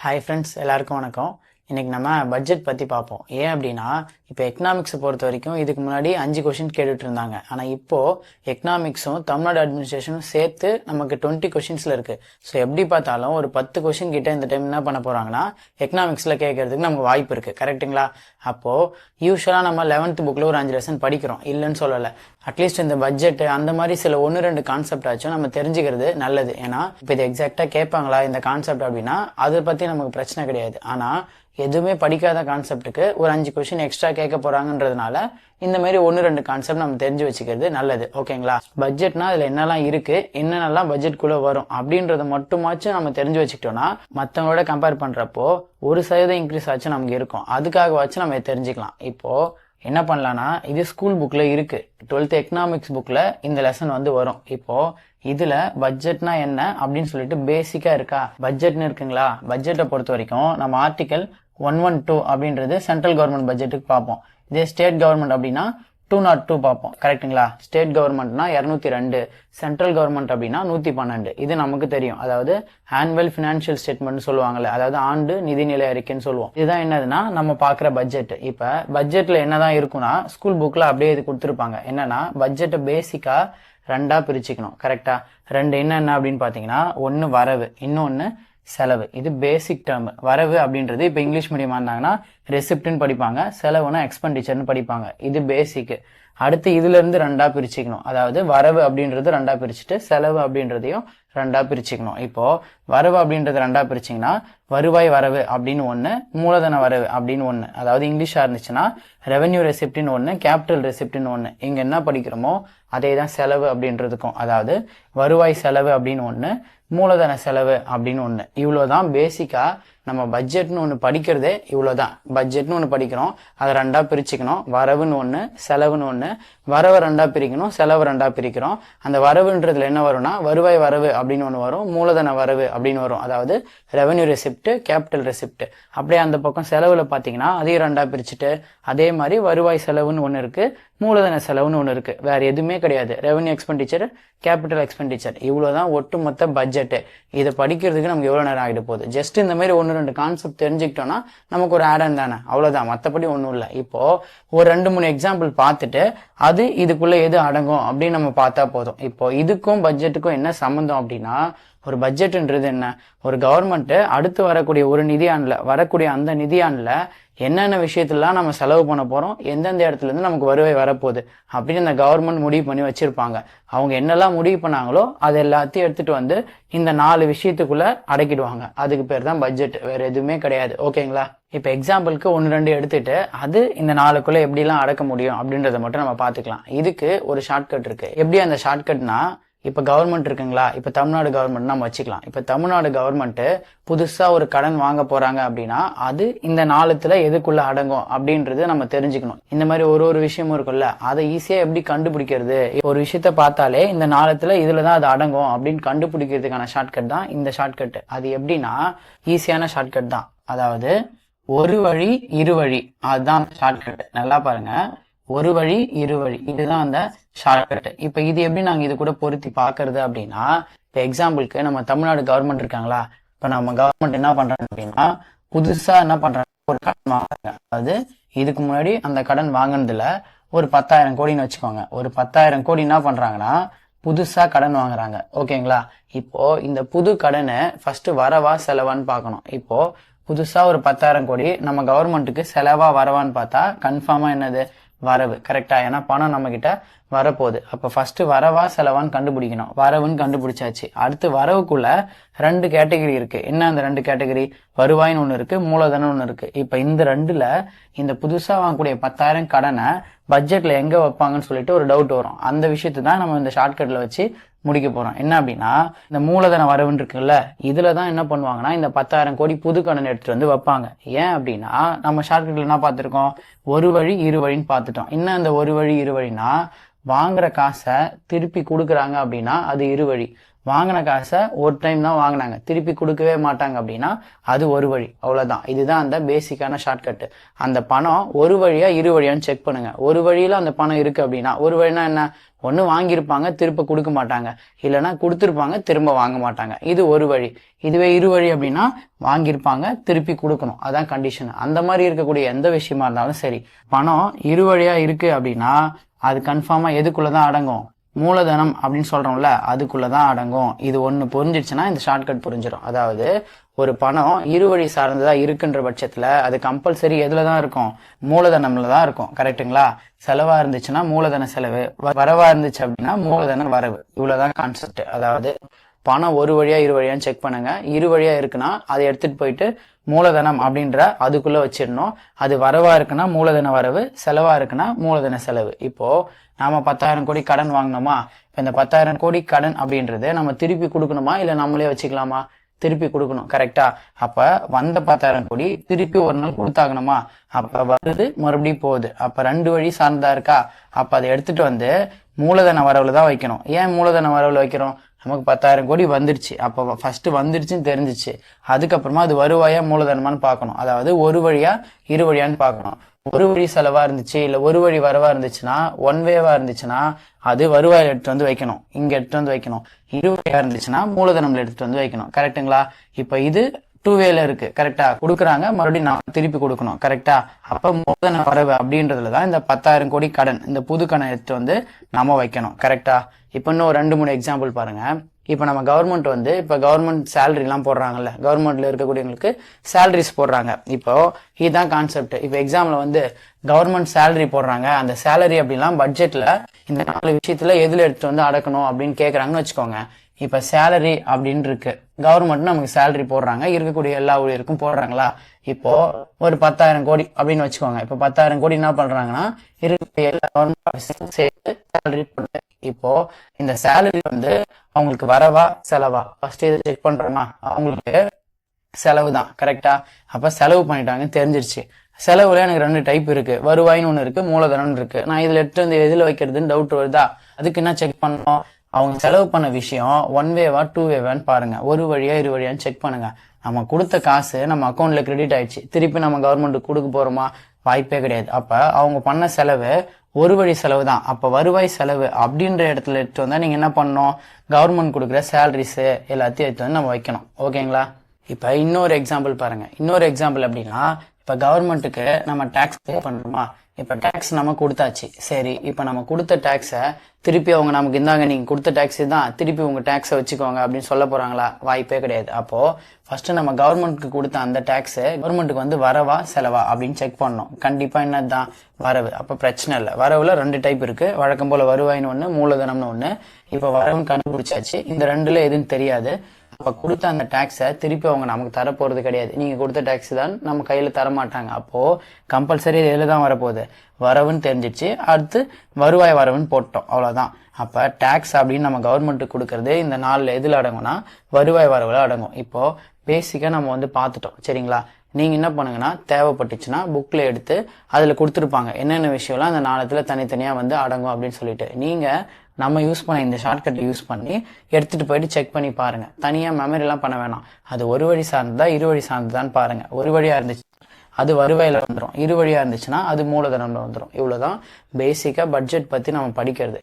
Hi friends, எல்லாருக்கும் வணக்கம். இன்னைக்கு நம்ம பட்ஜெட் பற்றி பார்ப்போம். ஏன் அப்படின்னா, இப்போ எக்கனாமிக்ஸை பொறுத்த வரைக்கும் இதுக்கு முன்னாடி 5 கொஷின் கேட்டுட்டு இருந்தாங்க. ஆனால் இப்போது எக்கனாமிக்ஸும் தமிழ்நாடு அட்மினிஸ்ட்ரேஷனும் சேர்த்து நமக்கு 20 கொஷின்ஸில் இருக்குது. ஸோ எப்படி பார்த்தாலும் ஒரு 10 கொஷின் கிட்ட இந்த டைம் என்ன பண்ண போகிறாங்கன்னா எக்கனாமிக்ஸில் கேட்கறதுக்கு நமக்கு வாய்ப்பு இருக்குது. கரெக்டுங்களா? அப்போது யூஸ்வலாக நம்ம 11th புக்கில் ஒரு 5 லெசன் படிக்கிறோம், இல்லைன்னு சொல்லலை. அட்லீஸ்ட் இந்த பட்ஜெட் அந்த மாதிரி சில 1-2 கான்செப்ட் ஆச்சும் நம்ம தெரிஞ்சுக்கிறது நல்லது. ஏன்னா இப்போ இது எக்ஸாக்டாக கேட்பாங்களா இந்த கான்செப்ட் அப்படின்னா அதை பற்றி நமக்கு பிரச்சனை கிடையாது. ஆனால் எதுவுமே படிக்காத கான்செப்டுக்கு ஒரு 5 கொஸ்டின் எக்ஸ்ட்ரா கேட்க போறாங்கன்றதுனால இந்த மாதிரி 1-2 கான்செப்ட் நம்ம தெரிஞ்சு வச்சுக்கிறது நல்லது. ஓகேங்களா? பட்ஜெட்னா அதுல என்னெல்லாம் இருக்கு, என்னென்னலாம் பட்ஜெட்குள்ள வரும் அப்படின்றத மட்டுமாச்சும் நம்ம தெரிஞ்சு வச்சுக்கிட்டோம்னா மற்றவங்களோட கம்பேர் பண்றப்போ 1% இன்க்ரீஸ் ஆச்சு நமக்கு இருக்கும். அதுக்காகவாச்சும் நம்ம தெரிஞ்சுக்கலாம். இப்போ என்ன பண்ணலாம்னா, இது ஸ்கூல் புக்ல இருக்கு, 12th எக்கனாமிக்ஸ் புக்ல இந்த லெசன் வரும். இப்போ இதுல பட்ஜெட்னா என்ன அப்படின்னு சொல்லிட்டு பேசிக்கா இருக்கா? பட்ஜெட்னு இருக்குங்களா? பட்ஜெட்டை பொறுத்த வரைக்கும் நம்ம ஆர்டிகல் 112 அப்படின்றது சென்ட்ரல் கவர்மெண்ட் பட்ஜெட்டுக்கு பார்ப்போம். இதே ஸ்டேட் கவர்மெண்ட் அப்படின்னா 202 பார்ப்போம். கரெக்டுங்களா? ஸ்டேட் கவர்மெண்ட்னா 202, சென்ட்ரல் கவர்மெண்ட் அப்படின்னா 112. இது நமக்கு தெரியும். அதாவது ஆனுவல் பினான்சியல் ஸ்டேட்மெண்ட் சொல்லுவாங்கல்ல, அதாவது ஆண்டு நிதிநிலை அறிக்கைன்னு சொல்லுவோம். இதுதான் என்னதுன்னா நம்ம பாக்குற பட்ஜெட். இப்ப பட்ஜெட்ல என்னதான் இருக்குன்னா ஸ்கூல் புக்ல அப்படியே இது கொடுத்துருப்பாங்க. என்னன்னா பட்ஜெட்டை பேசிக்கா 2ஆ பிரிச்சுக்கணும். கரெக்டா? 2 என்ன அப்படின்னு பாத்தீங்கன்னா, ஒன்னு வரவு, இன்னொன்னு செலவு. இது பேசிக் டேர்ம். வரவு அப்படின்றது இப்ப இங்கிலீஷ் மீடியமா இருந்தாங்கன்னா ரெசிப்ட்னு படிப்பாங்க, செலவுனா எக்ஸ்பெண்டிச்சர்னு படிப்பாங்க. இது பேசிக். அடுத்து இதுல இருந்து 2ஆ பிரிச்சுக்கணும். அதாவது வரவு அப்படின்றது 2ஆ பிரிச்சுட்டு செலவு அப்படின்றதையும் 2ஆ பிரிச்சுக்கணும். இப்போ வரவு அப்படின்றது 2ஆ பிரிச்சிங்கன்னா வருவாய் வரவு அப்படின்னு ஒண்ணு, மூலதன வரவு அப்படின்னு ஒண்ணு. அதாவது இங்கிலீஷா இருந்துச்சுன்னா ரெவென்யூ ரெசிப்ட்னு ஒண்ணு, கேபிட்டல் ரெசிப்ட்னு ஒண்ணு. இங்க என்ன படிக்கிறோமோ அதே தான் செலவு அப்படின்றதுக்கும். அதாவது வருவாய் செலவு அப்படின்னு ஒண்ணு, மூலதன செலவு அப்படின்னு ஒண்ணு. இவ்வளவுதான் பேசிக்கா நம்ம பட்ஜெட்னு ஒண்ணு படிக்கிறதே. இவ்வளவுதான் பட்ஜெட்னு ஒண்ணு படிக்கிறோம், அதை 2ஆ பிரிச்சுக்கணும். வரவுன்னு ஒண்ணு, செலவுன்னு ஒண்ணு. வரவை 2ஆ பிரிக்கணும், செலவு 2ஆ பிரிக்கிறோம். அந்த வரவுன்றதுல என்ன வரும்னா வருவாய் வரவு அப்படின்னு ஒண்ணு வரும், மூலதன வரவு அப்படின்னு வரும். அதாவது ரெவென்யூ ரெசிப்ட், கேபிட்டல் ரெசிப்ட். அப்படியே அந்த பக்கம் செலவுல பாத்தீங்கன்னா அதையும் 2ஆ பிரிச்சுட்டு அதே மாதிரி வருவாய் செலவுன்னு ஒண்ணு இருக்கு, மூலதன செலவுன்னு ஒண்ணு இருக்கு. வேற எதுவுமே கிடையாது. Revenue expenditure, capital expenditure. இவ்வளவுதான் ஒட்டுமொத்த பட்ஜெட். இதை படிக்கிறதுக்கு நமக்கு எவ்வளவு நேரம் ஆகிட்டு போகுது? ஜஸ்ட் இந்த மாதிரி 1-2 கான்செப்ட் தெரிஞ்சுக்கிட்டோம்னா நமக்கு ஒரு ஆடன் தானே, அவ்வளவுதான். மற்றபடி ஒன்றும் இல்லை. இப்போ ஒரு 2-3 எக்ஸாம்பிள் பார்த்துட்டு அது இதுக்குள்ள எது அடங்கும் அப்படின்னு நம்ம பார்த்தா போதும். இப்போ இதுக்கும் பட்ஜெட்டுக்கும் என்ன சம்பந்தம் அப்படின்னா, ஒரு பட்ஜெட்ன்றது என்ன? ஒரு கவர்மெண்ட் அடுத்து வரக்கூடிய ஒரு நிதியாண்டுல வரக்கூடிய அந்த நிதியாண்டுல என்னென்ன விஷயத்துலாம் நம்ம செலவு பண்ண போறோம், எந்தெந்த இடத்துல இருந்து நமக்கு வருவாய் வரப்போகுது அப்படின்னு அந்த கவர்மெண்ட் முடிவு பண்ணி வச்சிருப்பாங்க. அவங்க என்னெல்லாம் முடிவு பண்ணாங்களோ அது எல்லாத்தையும் எடுத்துட்டு வந்து இந்த 4 விஷயத்துக்குள்ள அடக்கிடுவாங்க. அதுக்கு பேர் தான் பட்ஜெட், வேற எதுவுமே கிடையாது. ஓகேங்களா? இப்ப எக்ஸாம்பிளுக்கு 1-2 எடுத்துட்டு அது இந்த 4க்குள்ள எப்படிலாம் அடக்க முடியும் அப்படின்றத மட்டும் நம்ம பாத்துக்கலாம். இதுக்கு ஒரு ஷார்ட்கட் இருக்கு. எப்படி அந்த ஷார்ட்கட்னா, இப்ப கவர்மெண்ட் இருக்குங்களா, இப்ப தமிழ்நாடு கவர்மெண்ட் நம்ம வச்சுக்கலாம். இப்ப தமிழ்நாடு கவர்மெண்ட் புதுசா ஒரு கடன் வாங்க போறாங்க அப்படின்னா அது இந்த 4த்துல எதுக்குள்ள அடங்கும் அப்படின்றது நம்ம தெரிஞ்சுக்கணும். இந்த மாதிரி ஒரு விஷயமும் இருக்குல்ல, அதை ஈஸியா எப்படி கண்டுபிடிக்கிறது? ஒரு விஷயத்த பார்த்தாலே இந்த 4த்துல இதுலதான் அது அடங்கும் அப்படின்னு கண்டுபிடிக்கிறதுக்கான ஷார்ட்கட் தான் இந்த ஷார்ட்கட். அது எப்படின்னா ஈஸியான ஷார்ட்கட் தான். அதாவது ஒரு வழி இரு வழி, அதுதான் ஷார்ட்கட். நல்லா பாருங்க, ஒரு வழி இரு வழி, இதுதான் அந்த ஷார்ட்கட். இப்ப இது எப்படி நாங்க இது கூட பொருத்தி பாக்குறது அப்படின்னா, இப்ப எக்ஸாம்பிளுக்கு நம்ம தமிழ்நாடு கவர்மெண்ட் இருக்காங்களா, இப்ப நம்ம கவர்மெண்ட் என்ன பண்றாங்க அப்படின்னா புதுசா என்ன பண்றாங்க, ஒரு கடன் வாங்குறாங்க. அதாவது இதுக்கு முன்னாடி அந்த கடன் வாங்கினதுல ஒரு 10,000 கோடின்னு வச்சுக்கோங்க. ஒரு 10,000 கோடி என்ன பண்றாங்கன்னா புதுசா கடன் வாங்குறாங்க. ஓகேங்களா? இப்போ இந்த புது கடனை ஃபர்ஸ்ட் வரவா செலவான்னு பார்க்கணும். இப்போ புதுசா ஒரு 10,000 கோடி நம்ம கவர்மெண்ட்டுக்கு செலவா வரவான்னு பார்த்தா கன்ஃபார்மா என்னது? வரவு. கரெக்டா? ஏன்னா பணம் நம்ம கிட்ட வரப்போகுது. அப்ப ஃபர்ஸ்ட் வரவா செலவான்னு கண்டுபிடிக்கணும். வரவுன்னு கண்டுபிடிச்சாச்சு. அடுத்து வரவுக்குள்ள 2 கேட்டகரி இருக்கு. என்ன அந்த 2 கேட்டகரி? வருவாய்னு ஒண்ணு இருக்கு, மூலதனம் ஒண்ணு இருக்கு. இப்ப இந்த 2ல இந்த புதுசா வாங்கக்கூடிய 10,000 கடனை பட்ஜெட்ல எங்க வைப்பாங்கன்னு சொல்லிட்டு ஒரு டவுட் வரும். அந்த விஷயத்தை தான் நம்ம இந்த ஷார்ட்கட்ல வச்சு முடிக்க போறோம். என்ன அப்படின்னா, இந்த மூலதன வரவுன்னு இருக்குல்ல, இதுலதான் என்ன பண்ணுவாங்கன்னா இந்த 10,000 கோடி புது கடன் எடுத்துட்டு வந்து வைப்பாங்க. ஏன் அப்படின்னா நம்ம ஷார்ட்கட்ல என்ன பார்த்திருக்கோம்? ஒரு வழி இரு வழின்னு பார்த்துட்டோம். என்ன அந்த ஒரு வழி இரு வழினா, வாங்குற காசை திருப்பி கொடுக்குறாங்க அப்படின்னா அது இரு வழி, வாங்கின காசை ஒரு டைம் தான் வாங்கினாங்க, திருப்பி கொடுக்கவே மாட்டாங்க அப்படின்னா அது ஒரு வழி. அவ்வளவுதான். இதுதான் அந்த பேசிக்கான ஷார்ட்கட். அந்த பணம் ஒரு வழியா இரு வழியான்னு செக் பண்ணுங்க. ஒரு வழியில அந்த பணம் இருக்கு அப்படின்னா, ஒரு வழினா என்ன, ஒண்ணு வாங்கியிருப்பாங்க திரும்ப கொடுக்க மாட்டாங்க, இல்லைன்னா கொடுத்துருப்பாங்க திரும்ப வாங்க மாட்டாங்க, இது ஒரு வழி. இதுவே இரு வழி அப்படின்னா வாங்கியிருப்பாங்க திருப்பி கொடுக்கணும், அதான் கண்டிஷன். அந்த மாதிரி இருக்கக்கூடிய எந்த விஷயமா இருந்தாலும் சரி, பணம் இரு வழியா இருக்கு அப்படின்னா அது கன்ஃபார்மா எதுக்குள்ளதான் அடங்கும், மூலதனம் அப்படின்னு சொல்றோம்ல அதுக்குள்ளதான் அடங்கும். இது ஒண்ணு புரிஞ்சிடுச்சுன்னா இந்த ஷார்ட்கட் புரிஞ்சிடும். அதாவது ஒரு பணம் இரு வழி சார்ந்ததா இருக்குன்ற பட்சத்துல அது கம்பல்சரி எதுலதான் இருக்கும், மூலதனம்ல தான் இருக்கும். கரெக்டுங்களா? செலவா இருந்துச்சுன்னா மூலதன செலவு, வரவா இருந்துச்சு அப்படின்னா மூலதன வரவு. இவ்வளவுதான் கான்செப்ட். அதாவது பணம் ஒரு வழியா இரு வழியான்னு செக் பண்ணுங்க. இரு வழியா இருக்குன்னா அதை எடுத்துட்டு போயிட்டு மூலதனம் அப்படின்ற அதுக்குள்ள வச்சிடணும். அது வரவா இருக்குன்னா மூலதன வரவு, செலவா இருக்குன்னா மூலதன செலவு. இப்போ நாம 10,000 கோடி கடன் வாங்கினோமா, இப்ப இந்த 10,000 கோடி கடன் அப்படின்றது நம்ம திருப்பி கொடுக்கணுமா இல்ல நம்மளே வச்சுக்கலாமா? திருப்பி கொடுக்கணும். கரெக்டா? அப்ப வந்த 10,000 கோடி திருப்பி ஒரு நாள் கொடுத்தாகணுமா? அப்ப வருது மறுபடியும் போகுது, அப்ப ரெண்டு வழி சார்ந்தா இருக்கா? அப்ப அதை எடுத்துட்டு வந்து மூலதன வரவுல தான் வைக்கணும். ஏன் மூலதன வரவுல வைக்கிறோம்? நமக்கு 10,000 கோடி வந்துருச்சு, அப்ப ஃபர்ஸ்ட் வந்துருச்சுன்னு தெரிஞ்சிச்சு, அதுக்கப்புறமா அது வருவாயா மூலதனமான்னு பார்க்கணும். அதாவது ஒரு வழியா இரு வழியான்னு பார்க்கணும். ஒரு வழி செலவா இருந்துச்சு இல்ல ஒரு வழி வரவா இருந்துச்சுன்னா, ஒன் வேவா இருந்துச்சுன்னா அது வருவாயில எடுத்து வந்து வைக்கணும், இங்க எடுத்து வந்து வைக்கணும். இரு வழியா இருந்துச்சுன்னா மூலதனம்ல எடுத்துட்டு வந்து வைக்கணும். கரெக்டுங்களா? இப்ப இது டூ வேல இருக்கு. கரெக்டா? கொடுக்குறாங்க, மறுபடியும் நான் திருப்பி கொடுக்கணும். கரெக்டா? அப்ப மூலதன வரவு அப்படின்றதுலதான் இந்த 10,000 கோடி கடன், இந்த புது கடன் எடுத்து வந்து நாம வைக்கணும். கரெக்டா? இப்ப இன்னும் 2-3 எக்ஸாம்பிள் பாருங்க. இப்ப நம்ம கவர்மெண்ட் வந்து இப்ப கவர்மெண்ட் சேலரி எல்லாம் போடுறாங்கல்ல, கவர்மெண்ட்ல இருக்கக்கூடியவங்களுக்கு சேலரிஸ் போடுறாங்க. இப்போ இதுதான் கான்செப்ட். இப்ப எக்ஸாம்ல வந்து கவர்மெண்ட் சேலரி போடுறாங்க, அந்த சேலரி அப்படிலாம் பட்ஜெட்ல இந்த 4 விஷயத்துல எதுல எடுத்து வந்து அடக்கணும் அப்படின்னு கேக்குறாங்கன்னு வச்சுக்கோங்க. இப்ப சேலரி அப்படின்னு இருக்கு, கவர்மெண்ட் நமக்கு சேலரி போடுறாங்க, இருக்கக்கூடிய எல்லா ஊழியருக்கும் போடுறாங்களா? இப்போ ஒரு 10,000 கோடி அப்படின்னு வச்சுக்கோங்க. இப்ப 10,000 கோடி என்ன பண்றாங்கன்னா இருக்கக்கூடிய எல்லா கவர்மெண்ட் சேர்த்து சேலரி போடுறாங்க. இப்போ இந்த சேலரி வந்து அவங்களுக்கு வரவா செலவா, ஃபர்ஸ்ட் இதை செக் பண்றோமா, அவங்களுக்கு செலவு தான். கரெக்டா? அப்ப செலவு பண்ணிட்டாங்கன்னு தெரிஞ்சிருச்சு. செலவுல எனக்கு 2 டைப் இருக்கு, வருவாயின்னு ஒண்ணு இருக்கு, மூலதனம் இருக்கு. நான் இதுல எடுத்து வந்து எதுல வைக்கிறதுன்னு டவுட் வருதா? அதுக்கு என்ன செக் பண்ணணும், அவங்க செலவு பண்ண விஷயம் ஒன் வேவா டூ வேவான்னு பாருங்க, ஒரு வழியா இரு வழியான்னு செக் பண்ணுங்க. நம்ம கொடுத்த காசு நம்ம அக்கௌண்ட்ல கிரெடிட் ஆயிடுச்சு, திருப்பி நம்ம கவர்மெண்ட்டுக்கு கொடுக்க போறோமா? வாய்ப்பே கிடையாது. அப்ப அவங்க பண்ண செலவு ஒரு வழி செலவு தான். அப்ப வருவாய் செலவு அப்படின்ற இடத்துல எடுத்து வந்தா நீங்க என்ன பண்ணணும், கவர்மெண்ட் கொடுக்குற சேலரிஸ் எல்லாத்தையும் எடுத்து வந்து நம்ம வைக்கணும். ஓகேங்களா? இப்ப இன்னொரு எக்ஸாம்பிள் பாருங்க. இன்னொரு எக்ஸாம்பிள் அப்படின்னா, இப்ப கவர்மெண்ட்டுக்கு நம்ம டாக்ஸ் பே பண்றோமா, இப்ப டாக்ஸ் நம்ம கொடுத்தாச்சு. சரி, இப்ப நம்ம கொடுத்த டாக்ஸ திருப்பி அவங்க நமக்கு இந்தாங்க நீங்க கொடுத்த டாக்ஸ் தான், திருப்பி உங்க டாக்ஸ வச்சுக்கோங்க அப்படின்னு சொல்ல போறாங்களா? வாய்ப்பே கிடையாது. அப்போ ஃபர்ஸ்ட் நம்ம கவர்மெண்ட்க்கு கொடுத்த அந்த டாக்ஸ் கவர்மெண்ட்டுக்கு வந்து வரவா செலவா அப்படின்னு செக் பண்ணணும். கண்டிப்பா என்னதான் வரவு. அப்ப பிரச்சனை இல்லை. வரவுல 2 டைப் இருக்கு, வழக்கம் போல வருவாயின்னு ஒண்ணு, மூலதனம்னு ஒண்ணு. இப்ப வரவுன்னு கண்டுபிடிச்சாச்சு, இந்த 2ல எதுன்னு தெரியாது. அப்ப கொடுத்த அந்த டாக்ஸ திருப்பி அவங்க நமக்கு தர போறது கிடையாது. நீங்க கொடுத்த டாக்ஸ் தான் நம்ம கையில தர மாட்டாங்க. அப்போ கம்பல்சரி இதுல தான் வரப்போகுது, வரவுன்னு தெரிஞ்சிச்சு. அடுத்து வருவாய் வரவுன்னு போட்டோம், அவ்வளவுதான். அப்ப டாக்ஸ் அப்படின்னு நம்ம கவர்மெண்ட்டுக்கு கொடுக்கறது இந்த 4 எதுல அடங்கும்னா வருவாய் வரவுல அடங்கும். இப்போ பேசிக்கா நம்ம வந்து பார்த்துட்டோம். சரிங்களா? நீங்க என்ன பண்ணுங்கன்னா, தேவைப்பட்டுச்சுன்னா புக்ல எடுத்து அதுல கொடுத்துருப்பாங்க என்னென்ன விஷயம்லாம் அந்த 4த்துல தனித்தனியா வந்து அடங்கும் அப்படின்னு சொல்லிட்டு, நீங்க நம்ம யூஸ் பண்ண இந்த ஷார்ட்கட் யூஸ் பண்ணி எடுத்துட்டு போயிட்டு செக் பண்ணி பாருங்க. தனியா மெமரி எல்லாம் பண்ண வேணாம். அது ஒரு வழி சார்ந்ததா இரு வழி சார்ந்ததான்னு பாருங்க. ஒரு வழியா இருந்துச்சு அது வருவாயில வந்துடும், இரு வழியா இருந்துச்சுன்னா அது மூலதனம்ல வந்துடும். இவ்வளவுதான் பேசிக்கா பட்ஜெட் பத்தி நம்ம படிக்கிறது.